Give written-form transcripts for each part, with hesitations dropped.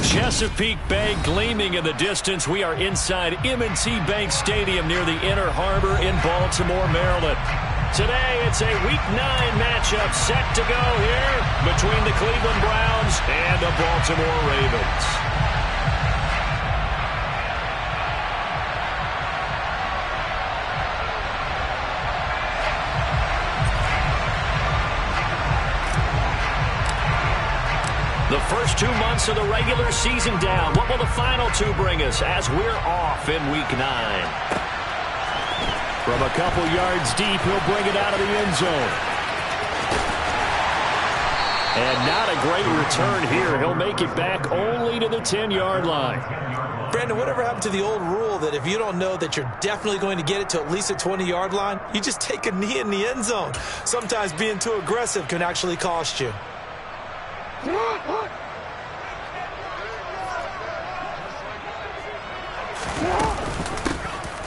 Chesapeake Bay gleaming in the distance. We are inside M&T Bank Stadium near the Inner Harbor in Baltimore, Maryland. Today, it's a Week 9 matchup set to go here between the Cleveland Browns and the Baltimore Ravens. The first 2 months of the regular season down. What will the final 2 bring us as we're off in Week 9? From a couple yards deep, he'll bring it out of the end zone. And not a great return here. He'll make it back only to the 10-yard line. Brandon, whatever happened to the old rule that if you don't know that you're definitely going to get it to at least a 20-yard line, you just take a knee in the end zone. Sometimes being too aggressive can actually cost you.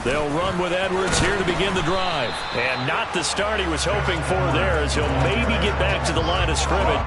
They'll run with Edwards here to begin the drive. And not the start he was hoping for there, as he'll maybe get back to the line of scrimmage.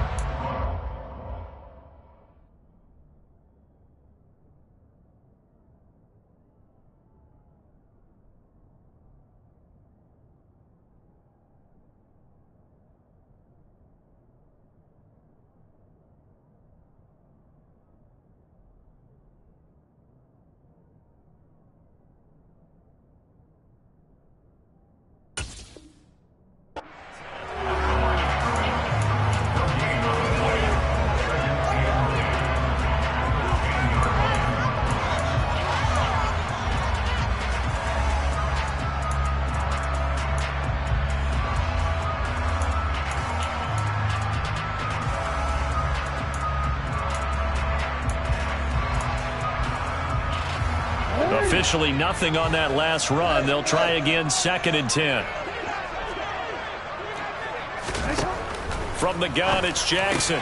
Officially nothing on that last run. They'll try again, 2nd and 10. From the gun, it's Jackson.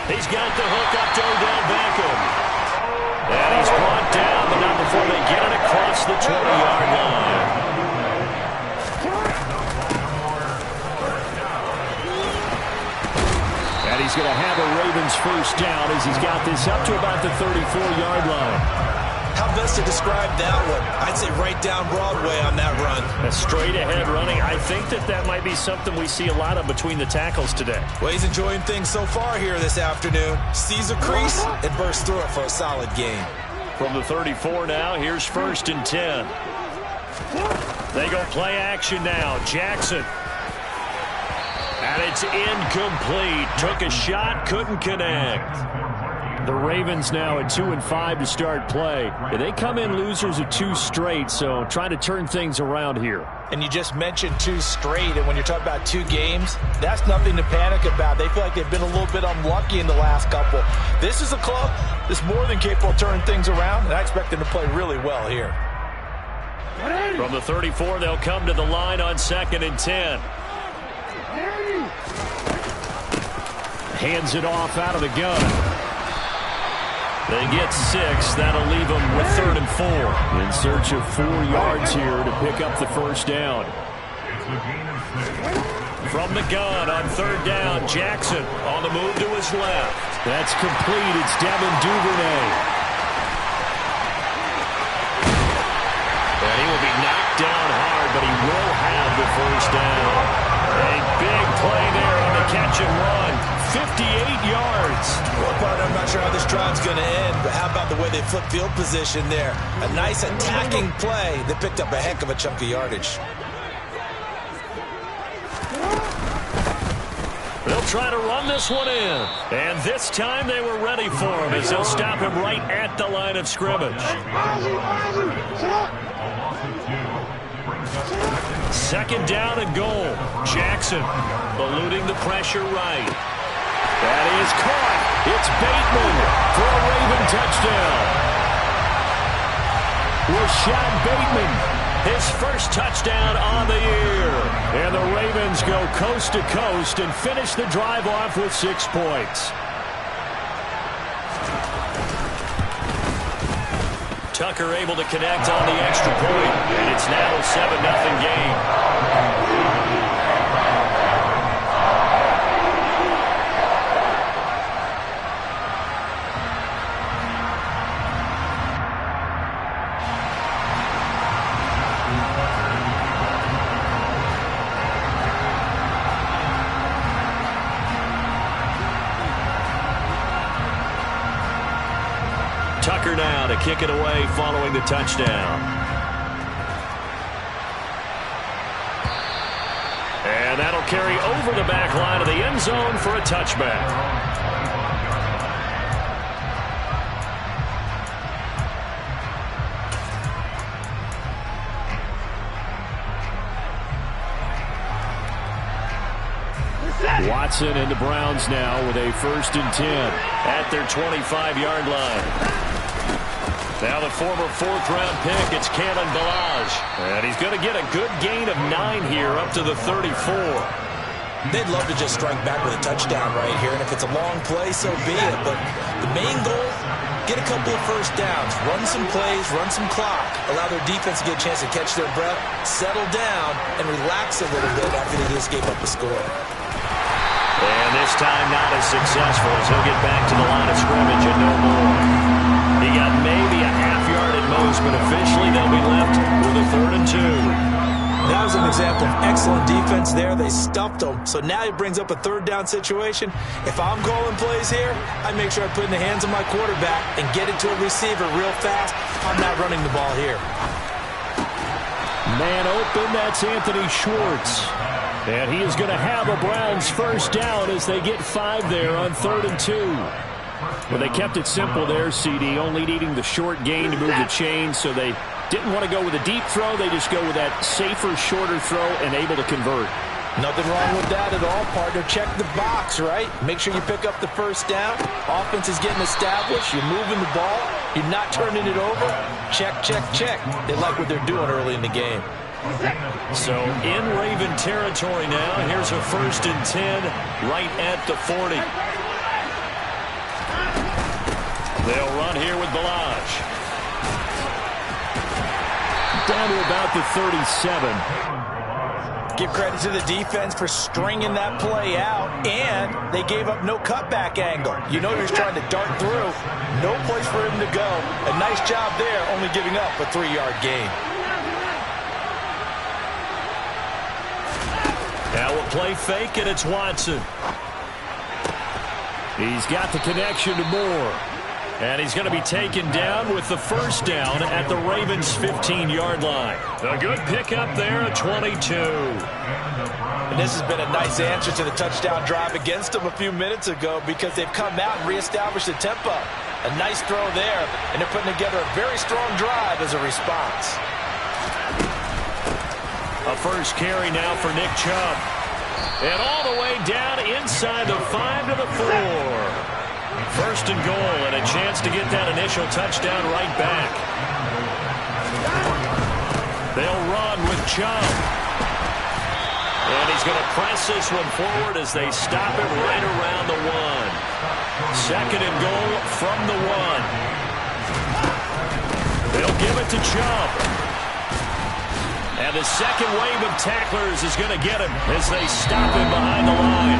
He's got the hook up to Odell Beckham. And he's brought down, but not before they get it across the 20-yard line. And he's going to have a Ravens first down as he's got this up to about the 34-yard line. How best to describe that one? I'd say right down Broadway on that run. A straight-ahead running. I think that might be something we see a lot of between the tackles today. Well, he's enjoying things so far here this afternoon. Sees a crease and bursts through it for a solid gain. From the 34 now, here's 1st and 10. They go play action now. Jackson. And it's incomplete. Took a shot, couldn't connect. The Ravens now at 2-5 to start play. And they come in losers of 2 straight, so trying to turn things around here. And you just mentioned 2 straight, and when you're talking about 2 games, that's nothing to panic about. They feel like they've been a little bit unlucky in the last couple. This is a club that's more than capable of turning things around, and I expect them to play really well here. From the 34, they'll come to the line on 2nd and 10. Hands it off out of the gun. They get 6. That'll leave them with 3rd and 4. In search of 4 yards here to pick up the first down. From the gun on 3rd down, Jackson on the move to his left. That's complete. It's Devin Duvernay. And he will be knocked down hard, but he will have the first down. A big play there on the catch and run. 58 yards. Well, partner, I'm not sure how this drive's going to end, but how about the way they flipped field position there? A nice attacking play that picked up a heck of a chunk of yardage. They'll try to run this one in. And this time they were ready for him as they'll stop him right at the line of scrimmage. 2nd down and goal. Jackson eluding the pressure right. That is caught. It's Bateman for a Raven touchdown. Rashad Bateman, his first touchdown on the year. And the Ravens go coast to coast and finish the drive off with 6 points. Tucker able to connect on the extra point, and it's now a 7-0 game. Baker now to kick it away following the touchdown. And that'll carry over the back line of the end zone for a touchback. Watson and the Browns now with a 1st and 10 at their 25-yard line. Now the former 4th-round pick, it's Kalen Ballage. And he's going to get a good gain of 9 here up to the 34. They'd love to just strike back with a touchdown right here, and if it's a long play, so be it. But the main goal, get a couple of first downs, run some plays, run some clock, allow their defense to get a chance to catch their breath, settle down, and relax a little bit after they just gave up a score. And this time not as successful as he'll get back to the line of scrimmage and no more. He got maybe a half yard at most, but officially they'll be left with a 3rd and 2. That was an example of excellent defense there. They stuffed him. So now he brings up a 3rd down situation. If I'm calling plays here, I make sure I put it in the hands of my quarterback and get it to a receiver real fast. I'm not running the ball here. Man open, that's Anthony Schwartz. And he is going to have a Browns 1st down as they get 5 there on 3rd and 2. Well, they kept it simple there, CD, only needing the short gain to move the chains, so they didn't want to go with a deep throw. They just go with that safer, shorter throw and able to convert. Nothing wrong with that at all, partner. Check the box, right? Make sure you pick up the 1st down. Offense is getting established. You're moving the ball. You're not turning it over. Check, check, check. They like what they're doing early in the game. So in Raven territory now. Here's a 1st and 10 right at the 40. They'll run here with Ballage. Down to about the 37. Give credit to the defense for stringing that play out, and they gave up no cutback angle. You know he's trying to dart through. No place for him to go. A nice job there, only giving up a 3-yard gain. Now we'll play fake, and it's Watson. He's got the connection to Moore. And he's going to be taken down with the 1st down at the Ravens' 15-yard line. A good pickup there at 22. And this has been a nice answer to the touchdown drive against them a few minutes ago because they've come out and reestablished the tempo. A nice throw there, and they're putting together a very strong drive as a response. A 1st carry now for Nick Chubb. And all the way down inside the 5 to the 4. 1st and goal, and a chance to get that initial touchdown right back. They'll run with Chubb. And he's going to press this one forward as they stop it right around the 1. 2nd and goal from the 1. They'll give it to Chubb. And the second wave of tacklers is going to get him as they stop him behind the line.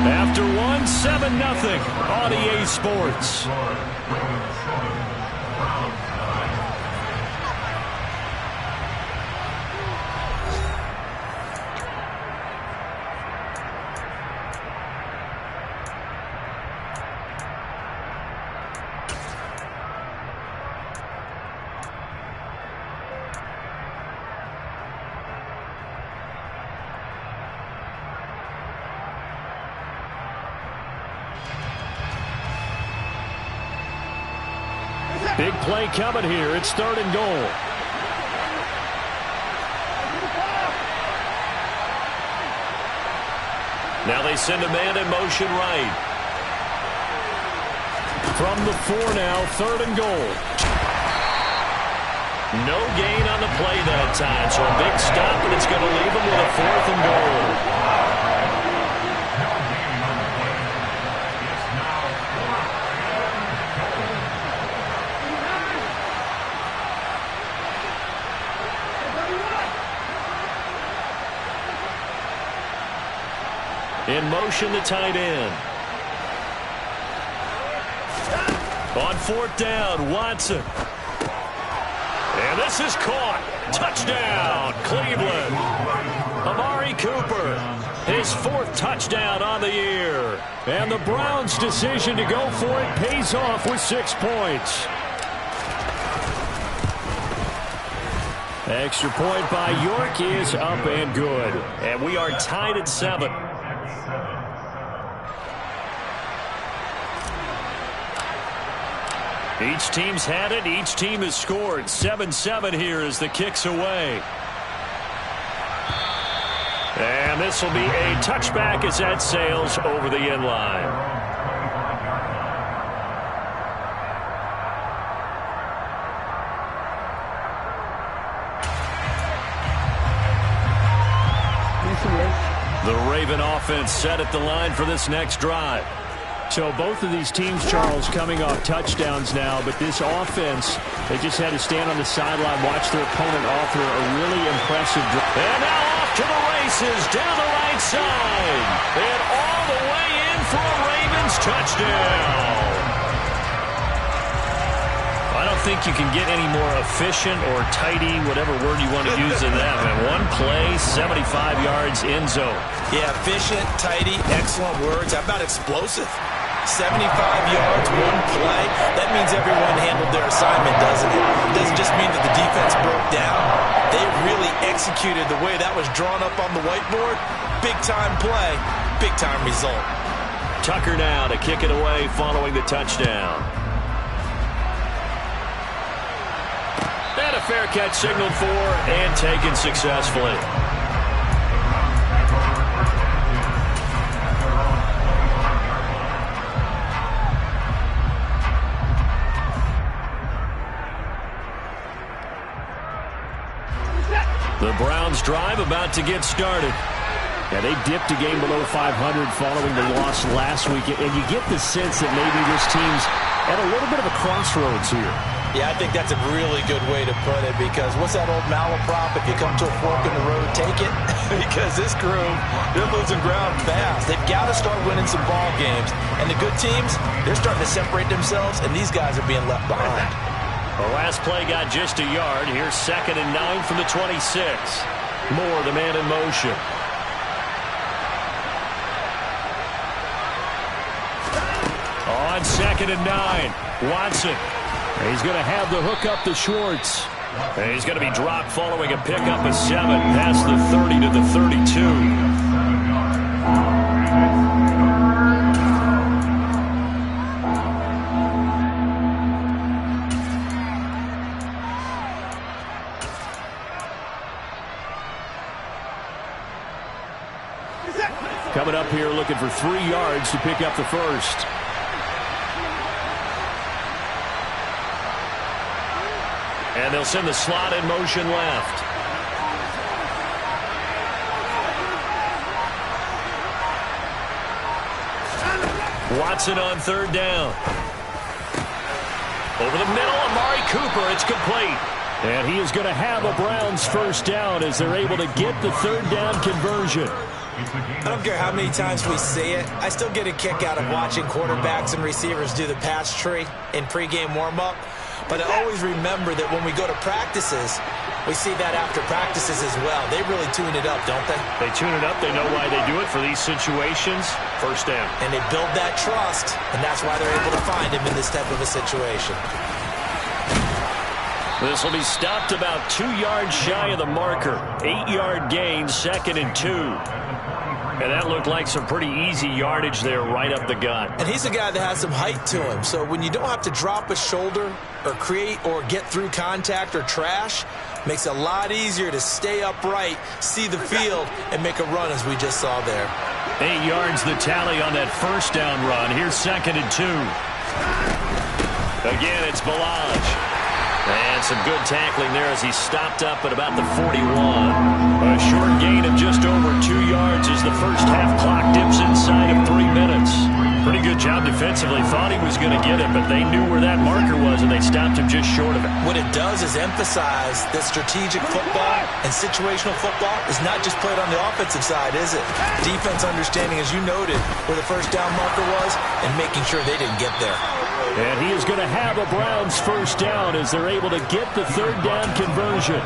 After 7-0 on EA Sports. Big play coming here. It's 3rd and goal. Now they send a man in motion right. From the 4 now, 3rd and goal. No gain on the play that time, so a big stop, and it's going to leave them with a 4th and goal. In motion, the tight end. On 4th down, Watson. And this is caught. Touchdown, Cleveland. Amari Cooper, his 4th touchdown on the year. And the Browns' decision to go for it pays off with 6 points. Extra point by York is up and good. And we are tied at 7. Each team's had it. Each team has scored. 7-7 here as the kick's away. And this will be a touchback as that sails over the end line. The Raven offense set at the line for this next drive. So both of these teams, Charles, coming off touchdowns now, but this offense, they just had to stand on the sideline, watch their opponent offer a really impressive drive. And now off to the races, down the right side. And all the way in for a Ravens touchdown. I don't think you can get any more efficient or tidy, whatever word you want to use in that. And one play, 75 yards, end zone. Yeah, efficient, tidy, excellent words. How about explosive? 75 yards, one play. That means everyone handled their assignment, doesn't it? It doesn't just mean that the defense broke down. They really executed the way that was drawn up on the whiteboard. Big-time play, big-time result. Tucker now to kick it away following the touchdown. And a fair catch signaled for and taken successfully. The Browns drive about to get started. Yeah, they dipped a game below 500 following the loss last week, and you get the sense that maybe this team's at a little bit of a crossroads here. Yeah, I think that's a really good way to put it, because what's that old malaprop? If you come to a fork in the road, take it. Because this crew, they're losing ground fast. They've got to start winning some ball games. And the good teams, they're starting to separate themselves, and these guys are being left behind. The last play got just a yard. Here's 2nd and 9 from the 26. Moore, the man in motion. On 2nd and 9, Watson. He's going to have the hook up to Schwartz. And he's going to be dropped following a pickup of 7 past the 30 to the 32. Coming up here looking for 3 yards to pick up the first. And they'll send the slot in motion left. Watson on 3rd down. Over the middle, Amari Cooper. It's complete. And he is going to have a Browns first down as they're able to get the 3rd down conversion. I don't care how many times we see it. I still get a kick out of watching quarterbacks and receivers do the pass tree in pregame warm-up. But I always remember that when we go to practices, we see that after practices as well. They really tune it up, don't they? They tune it up. They know why they do it for these situations. First down. And they build that trust, and that's why they're able to find him in this type of a situation. This will be stopped about 2 yards shy of the marker. 8-yard gain, 2nd and 2. And that looked like some pretty easy yardage there right up the gut. And he's a guy that has some height to him. So when you don't have to drop a shoulder or create or get through contact or trash, makes it a lot easier to stay upright, see the field, and make a run as we just saw there. 8 yards the tally on that first down run. Here's 2nd and 2. Again, it's Balaj. And some good tackling there as he stopped up at about the 41. A short gain of just over 2 yards as the first half clock dips inside of 3 minutes. Pretty good job defensively. Thought he was going to get it, but they knew where that marker was, and they stopped him just short of it. What it does is emphasize that strategic football and situational football is not just played on the offensive side, is it? Defense understanding, as you noted, where the first down marker was and making sure they didn't get there. And he is going to have a Browns first down as they're able to get the 3rd down conversion.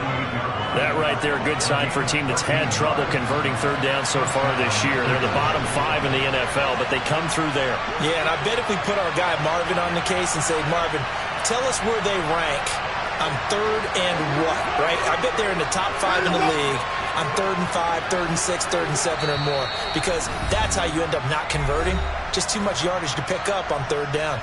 That right there, a good sign for a team that's had trouble converting 3rd down so far this year. They're the bottom 5 in the NFL, but they come through there. Yeah, and I bet if we put our guy Marvin on the case and say, Marvin, tell us where they rank on 3rd and what, right? I bet they're in the top 5 in the league on 3rd and 5, 3rd and 6, 3rd and 7 or more, because that's how you end up not converting. Just too much yardage to pick up on 3rd down.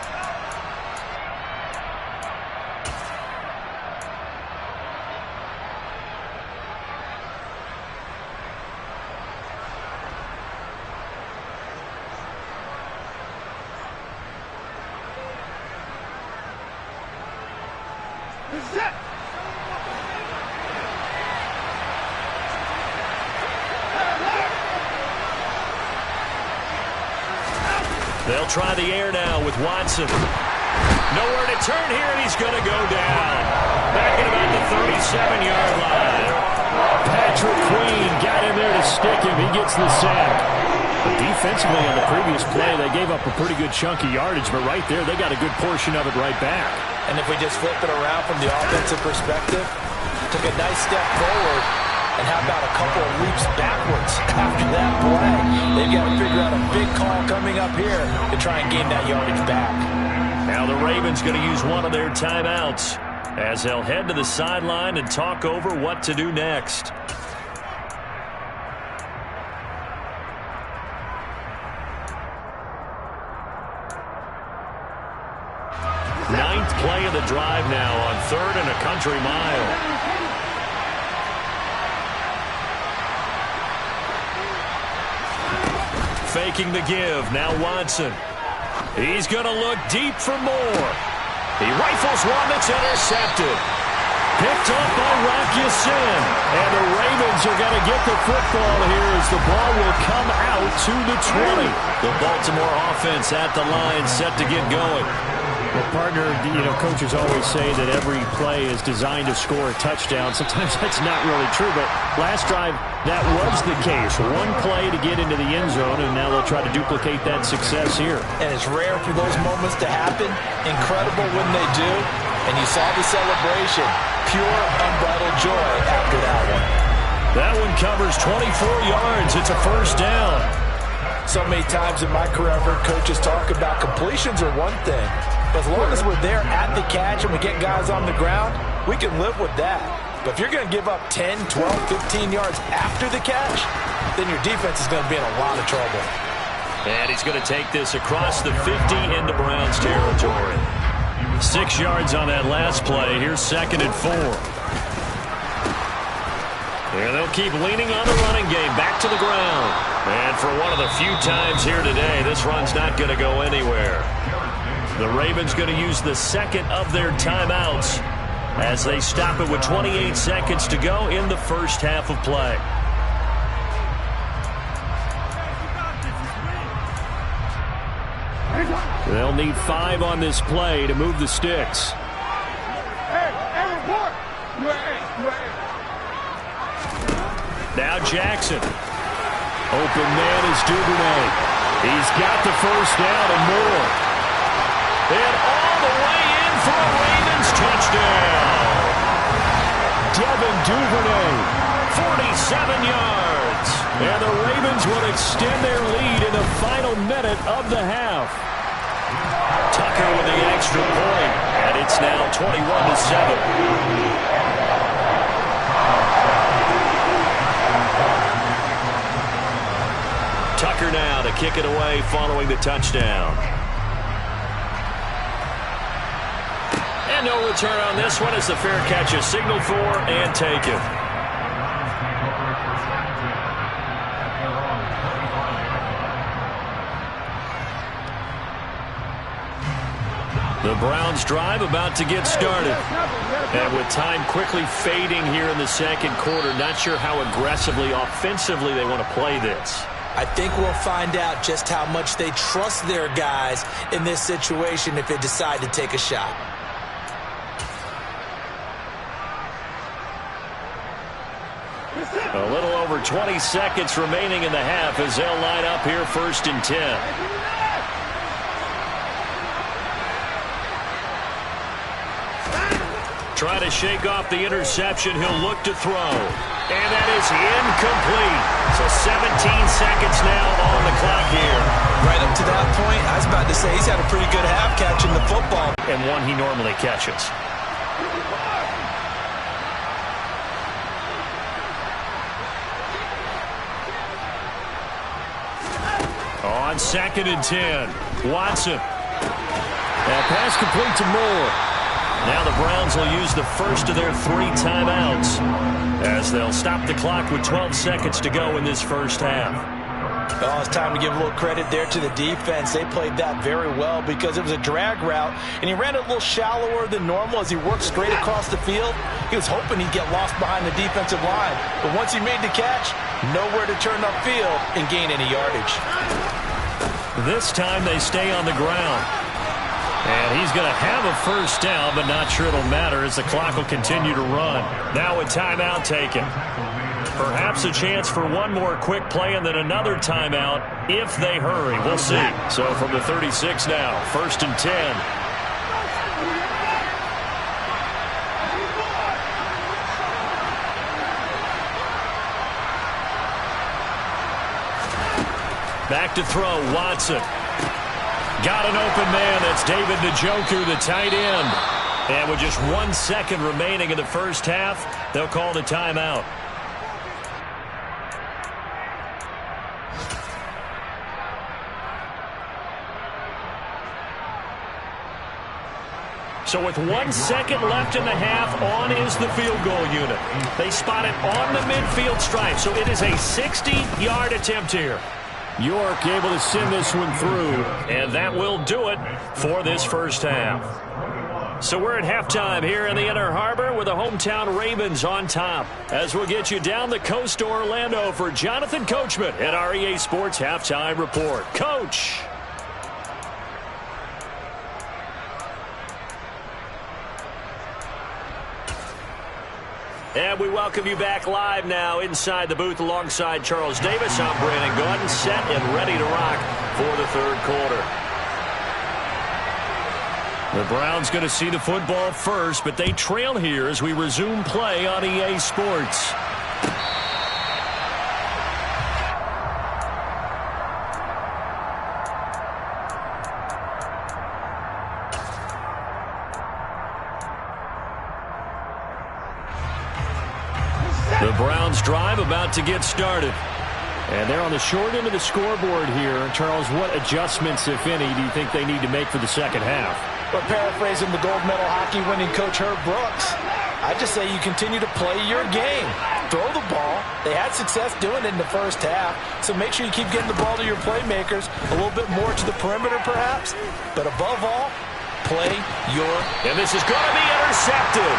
They'll try the air now with Watson. Nowhere to turn here, and he's going to go down. Back at about the 37-yard line. Patrick Queen got in there to stick him. He gets the sack. But defensively on the previous play, they gave up a pretty good chunk of yardage, but right there, they got a good portion of it right back. And if we just flip it around from the offensive perspective, took a nice step forward, and how about a couple of leaps backwards after that play? They've got to figure out a big call coming up here to try and gain that yardage back. Now the Ravens going to use one of their timeouts as they'll head to the sideline and talk over what to do next. Ninth play of the drive now on 3rd and a country mile. Faking the give. Now Watson. He's going to look deep for more. He rifles one that's intercepted. Picked up by Rock Ya-Sin. And the Ravens are going to get the football here as the ball will come out to the 20. The Baltimore offense at the line set to get going. Well, partner, coaches always say that every play is designed to score a touchdown. Sometimes that's not really true, but last drive, that was the case. One play to get into the end zone, and now they'll try to duplicate that success here. And it's rare for those moments to happen. Incredible when they do. And you saw the celebration. Pure, unbridled joy after that one. That one covers 24 yards. It's a first down. So many times in my career, I've heard coaches talk about completions are one thing. But as long as we're there at the catch and we get guys on the ground, we can live with that. But if you're going to give up 10, 12, 15 yards after the catch, then your defense is going to be in a lot of trouble. And he's going to take this across the 50 into Browns territory. 6 yards on that last play. Here's 2nd and 4. There they'll keep leaning on the running game. Back to the ground. And for one of the few times here today, this run's not going to go anywhere. The Ravens going to use the second of their timeouts as they stop it with 28 seconds to go in the first half of play. They'll need 5 on this play to move the sticks. Now Jackson. Open man is Duvernay. He's got the first down and more. And all the way in for a Ravens touchdown. Devin Duvernay, 47 yards. And the Ravens will extend their lead in the final minute of the half. Tucker with the extra point, and it's now 21-7. Tucker now to kick it away following the touchdown. And no return on this one as the fair catch is signaled for and taken. The Browns drive about to get started. And with time quickly fading here in the second quarter, not sure how aggressively, offensively they want to play this. I think we'll find out just how much they trust their guys in this situation if they decide to take a shot. A little over 20 seconds remaining in the half as they'll line up here 1st and 10. Trying to shake off the interception. He'll look to throw. And that is incomplete. So 17 seconds now on the clock here. Right up to that point, I was about to say he's had a pretty good half catching the football. And one he normally catches. On 2nd and 10, Watson. That pass complete to Moore. Now the Browns will use the first of their 3 timeouts as they'll stop the clock with 12 seconds to go in this first half. Oh, it's time to give a little credit there to the defense. They played that very well because it was a drag route, and he ran it a little shallower than normal as he worked straight across the field. He was hoping he'd get lost behind the defensive line, but once he made the catch, nowhere to turn upfield and gain any yardage. This time they stay on the ground. And he's going to have a first down, but not sure it'll matter as the clock will continue to run. Now a timeout taken. Perhaps a chance for one more quick play and then another timeout if they hurry. We'll see. So from the 36 now, 1st and 10. Back to throw, Watson. Got an open man. That's David Njoku, the tight end. And with just 1 second remaining in the first half, they'll call the timeout. So with 1 second left in the half, on is the field goal unit. They spot it on the midfield stripe, so it is a 60-yard attempt here. York able to send this one through. And that will do it for this first half. So we're at halftime here in the Inner Harbor with the hometown Ravens on top. As we'll get you down the coast to Orlando for Jonathan Coachman at our EA Sports Halftime Report. Coach! And we welcome you back live now inside the booth alongside Charles Davis. I'm Brandon Gaudin, set and ready to rock for the third quarter. The Browns going to see the football first, but they trail here as we resume play on EA Sports. The Browns drive about to get started. And they're on the short end of the scoreboard here. Charles, what adjustments, if any, do you think they need to make for the second half? But paraphrasing the gold medal hockey winning coach Herb Brooks, I just say you continue to play your game. Throw the ball. They had success doing it in the first half, so make sure you keep getting the ball to your playmakers, a little bit more to the perimeter perhaps, but above all, play your... And this is going to be intercepted.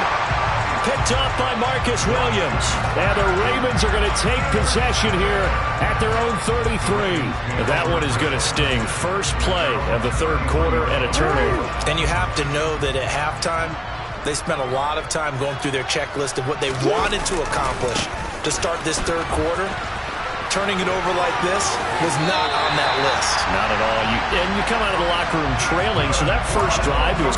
Picked off by Marcus Williams. And the Ravens are going to take possession here at their own 33. That one is going to sting. First play of the third quarter and a turnover. And you have to know that at halftime, they spent a lot of time going through their checklist of what they wanted to accomplish to start this third quarter. Turning it over like this was not on that list. Not at all. And you come out of the locker room trailing, so that first drive was...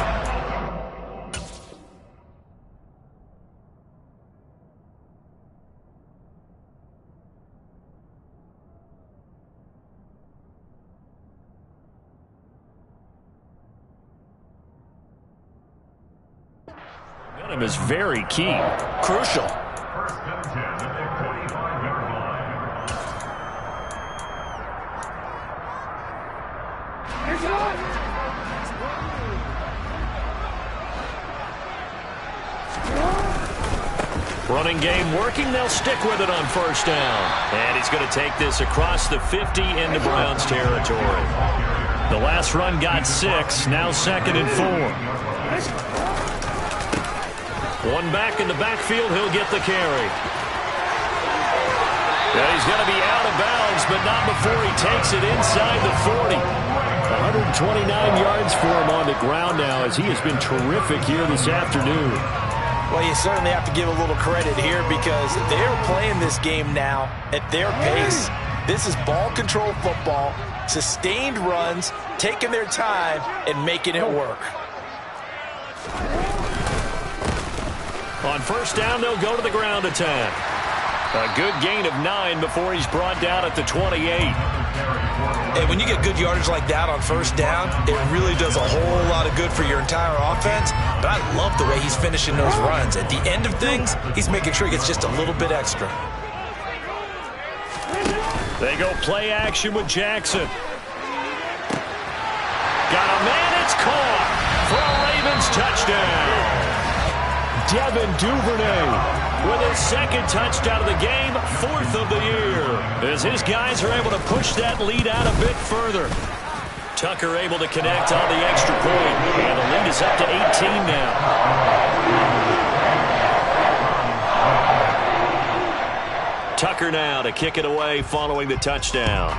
is very key. Crucial. Running game working. They'll stick with it on first down. And he's going to take this across the 50 into Browns territory. The last run got 6. Now 2nd and 4. One back in the backfield, he'll get the carry. And he's going to be out of bounds, but not before he takes it inside the 40. 129 yards for him on the ground now as he has been terrific here this afternoon. Well, you certainly have to give a little credit here because they're playing this game now at their pace. This is ball control football, sustained runs, taking their time and making it work. On first down, they'll go to the ground attack. A good gain of 9 before he's brought down at the 28. And when you get good yardage like that on first down, it really does a whole lot of good for your entire offense. But I love the way he's finishing those runs. At the end of things, he's making sure he gets just a little bit extra. They go play action with Jackson. Got a man, it's caught for a Ravens touchdown. Devin Duvernay with his second touchdown of the game, 4th of the year, as his guys are able to push that lead out a bit further. Tucker able to connect on the extra point, and the lead is up to 18 now. Tucker now to kick it away following the touchdown.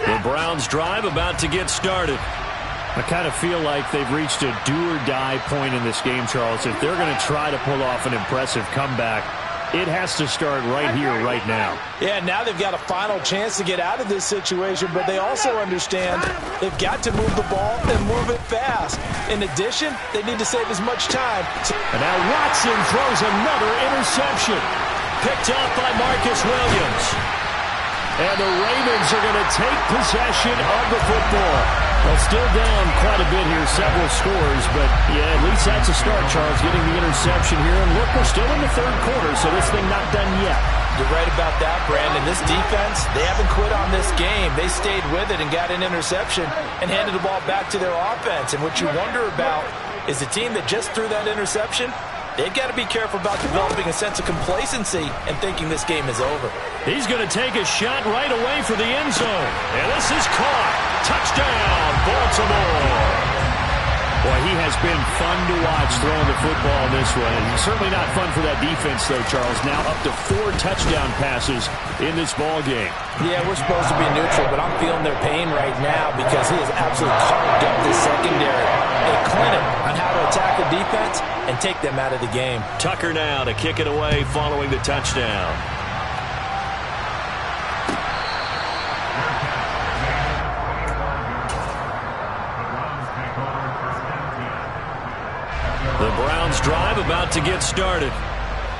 The Browns drive about to get started. I kind of feel like they've reached a do-or-die point in this game, Charles. If they're going to try to pull off an impressive comeback, it has to start right here, right now. Yeah, now they've got a final chance to get out of this situation, but they also understand they've got to move the ball and move it fast. In addition, they need to save as much time. And now Watson throws another interception. Picked off by Marcus Williams. And the Ravens are going to take possession of the football. Well, still down quite a bit here, several scores, but yeah, at least that's a start, Charles, getting the interception here. And look, we're still in the third quarter, so this thing not done yet. You're right about that, Brandon. This defense, they haven't quit on this game. They stayed with it and got an interception and handed the ball back to their offense. And what you wonder about is the team that just threw that interception, they've got to be careful about developing a sense of complacency and thinking this game is over. He's going to take a shot right away for the end zone. And this is caught. Touchdown, Baltimore. Boy, he has been fun to watch throwing the football in this one. And certainly not fun for that defense, though, Charles. Now up to 4 touchdown passes in this ball game. Yeah, we're supposed to be neutral, but I'm feeling their pain right now because he has absolutely carved up this secondary. A clinic on how to attack the defense and take them out of the game. Tucker now to kick it away following the touchdown. The Browns drive about to get started.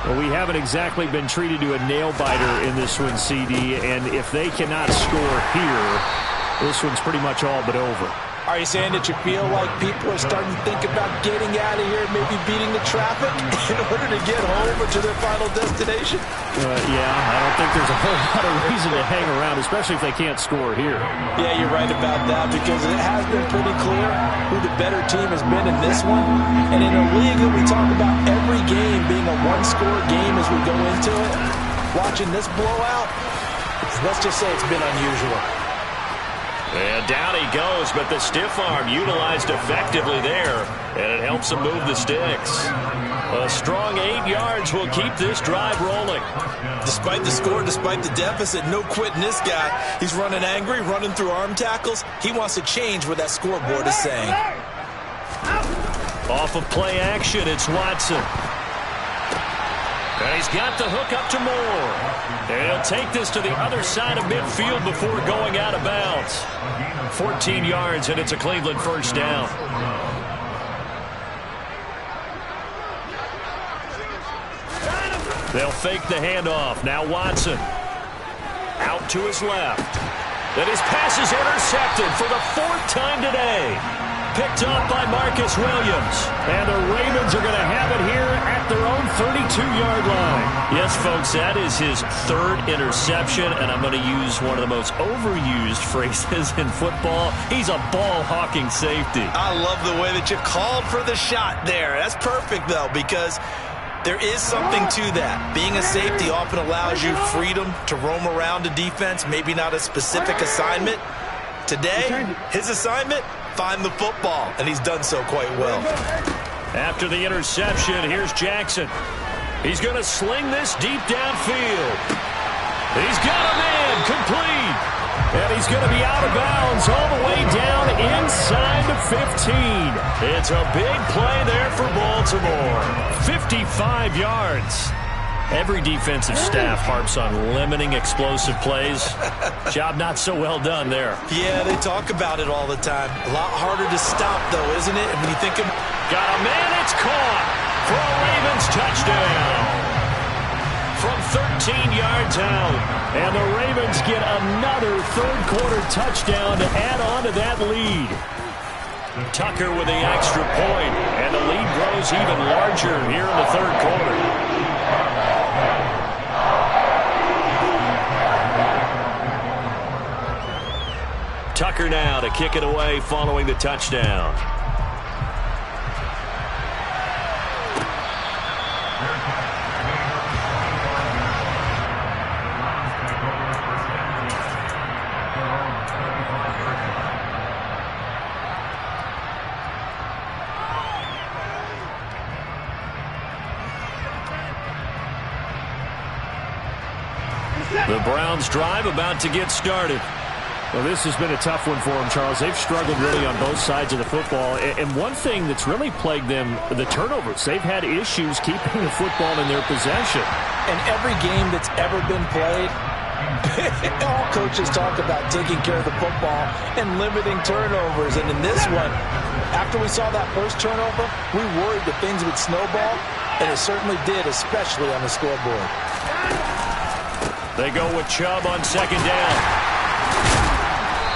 Well, we haven't exactly been treated to a nail-biter in this one, CD, and if they cannot score here, this one's pretty much all but over. Are you saying that you feel like people are starting to think about getting out of here, maybe beating the traffic in order to get home or to their final destination? Yeah, I don't think there's a whole lot of reason to hang around, especially if they can't score here. Yeah, you're right about that because it has been pretty clear who the better team has been in this one. And in a league that we talk about every game being a one-score game as we go into it, watching this blowout, let's just say it's been unusual. And down he goes, but the stiff arm utilized effectively there, and it helps him move the sticks. A strong 8 yards will keep this drive rolling. Despite the score, despite the deficit, no quitting this guy. He's running angry, running through arm tackles. He wants to change what that scoreboard is saying. Off of play action, it's Watson. And he's got the hook up to Moore. And he'll take this to the other side of midfield before going out of bounds. 14 yards, and it's a Cleveland first down. They'll fake the handoff. Now Watson. Out to his left. And his pass is intercepted for the 4th time today. Picked up by Marcus Williams. And the Ravens are going to have it here at their own 32-yard line. Yes, folks, that is his 3rd interception, and I'm going to use one of the most overused phrases in football. He's a ball-hawking safety. I love the way that you called for the shot there. That's perfect, though, because there is something to that. Being a safety often allows you freedom to roam around a defense, maybe not a specific assignment. Today, his assignment, find the football, and he's done so quite well. After the interception, here's Jackson. He's going to sling this deep downfield. He's got a man complete. And he's going to be out of bounds all the way down inside the 15. It's a big play there for Baltimore. 55 yards. Every defensive staff harps on limiting explosive plays. Job not so well done there. Yeah, they talk about it all the time. A lot harder to stop, though, isn't it? And when you think of... Got a man, it's caught for a Ravens touchdown. From 13 yards out. And the Ravens get another third-quarter touchdown to add on to that lead. Tucker with the extra point, and the lead grows even larger here in the third quarter. Tucker now to kick it away following the touchdown. The Browns drive about to get started. Well, this has been a tough one for them, Charles. They've struggled really on both sides of the football. And one thing that's really plagued them, the turnovers. They've had issues keeping the football in their possession. In every game that's ever been played, all coaches talk about taking care of the football and limiting turnovers. And in this one, after we saw that first turnover, we worried that things would snowball, and it certainly did, especially on the scoreboard. They go with Chubb on second down.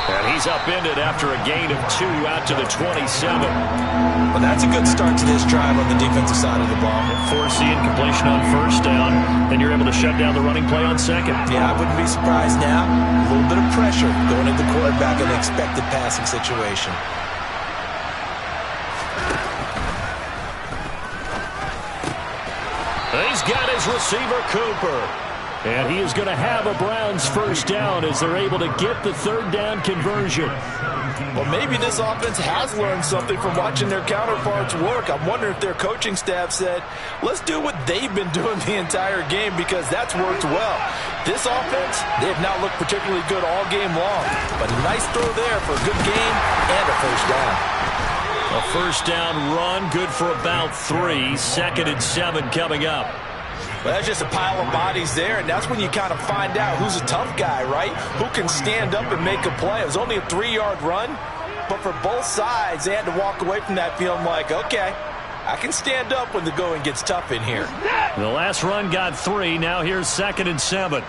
And he's upended after a gain of 2 out to the 27. Well, that's a good start to this drive on the defensive side of the ball. Force the incompletion on first down, and you're able to shut down the running play on second. Yeah, I wouldn't be surprised now. A little bit of pressure going at the quarterback in an expected passing situation. He's got his receiver, Cooper. And he is going to have a Browns first down as they're able to get the third down conversion. Well, maybe this offense has learned something from watching their counterparts work. I'm wondering if their coaching staff said, let's do what they've been doing the entire game, because that's worked well. This offense, they have not looked particularly good all game long. But a nice throw there for a good game and a first down. A first down run, good for about 3. 2nd and 7 coming up. Well, that's just a pile of bodies there, and that's when you kind of find out who's a tough guy, right? Who can stand up and make a play. It was only a 3-yard run, but for both sides, they had to walk away from that feeling like, okay, I can stand up when the going gets tough in here. The last run got 3. Now here's 2nd and 7.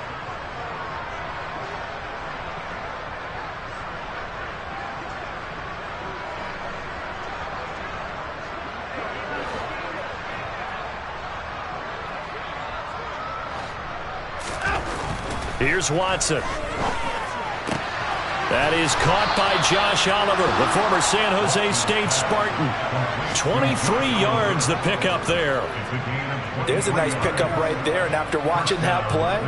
Here's Watson. That is caught by Josh Oliver, the former San Jose State Spartan. 23 yards the pickup there. There's a nice pickup right there, and after watching that play,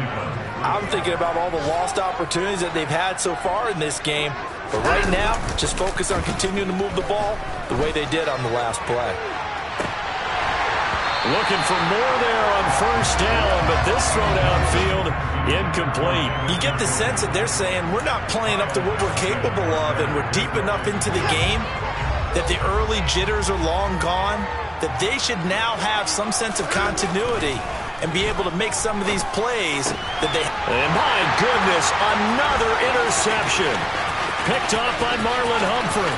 I'm thinking about all the lost opportunities that they've had so far in this game. But right now, just focus on continuing to move the ball the way they did on the last play. Looking for more there on first down, but this throw downfield, incomplete. You get the sense that they're saying we're not playing up to what we're capable of, and we're deep enough into the game that the early jitters are long gone, that they should now have some sense of continuity and be able to make some of these plays that they... And my goodness, another interception. Picked off by Marlon Humphrey.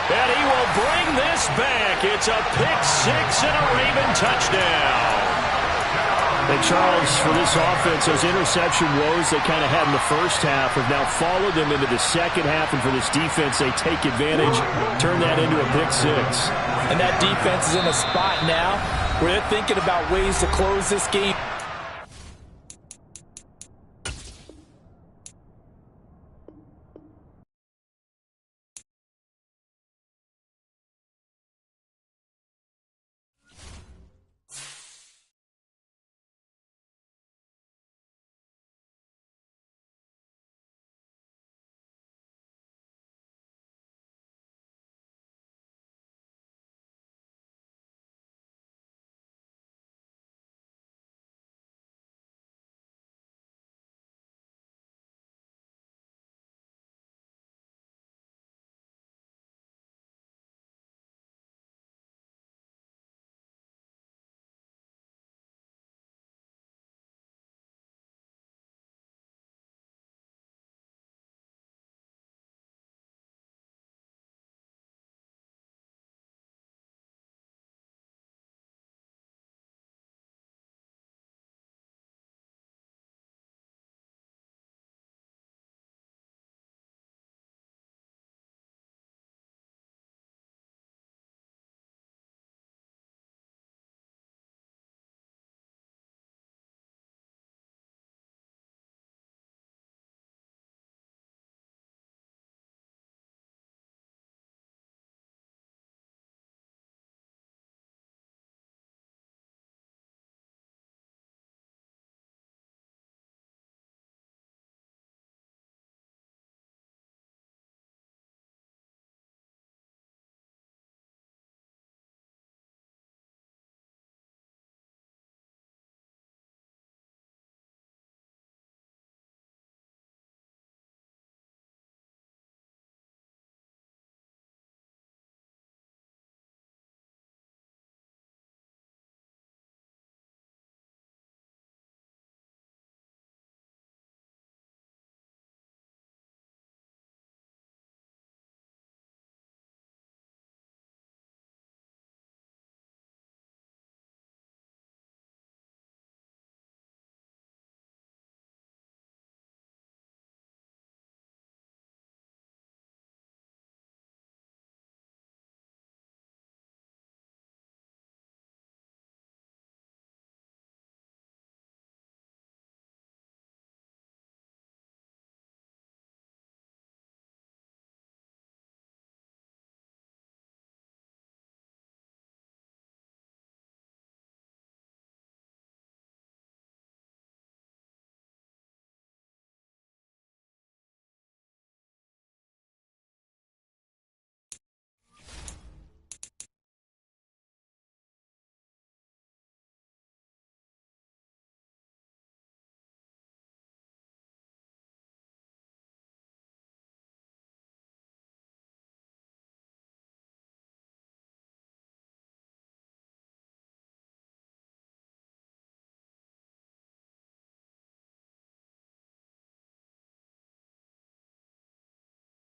And he will bring this back. It's a pick-6 and a Raven touchdown. And Charles, for this offense, those interception woes they kind of had in the first half have now followed them into the second half. And for this defense, they take advantage, turn that into a pick-6. And that defense is in a spot now where they're thinking about ways to close this game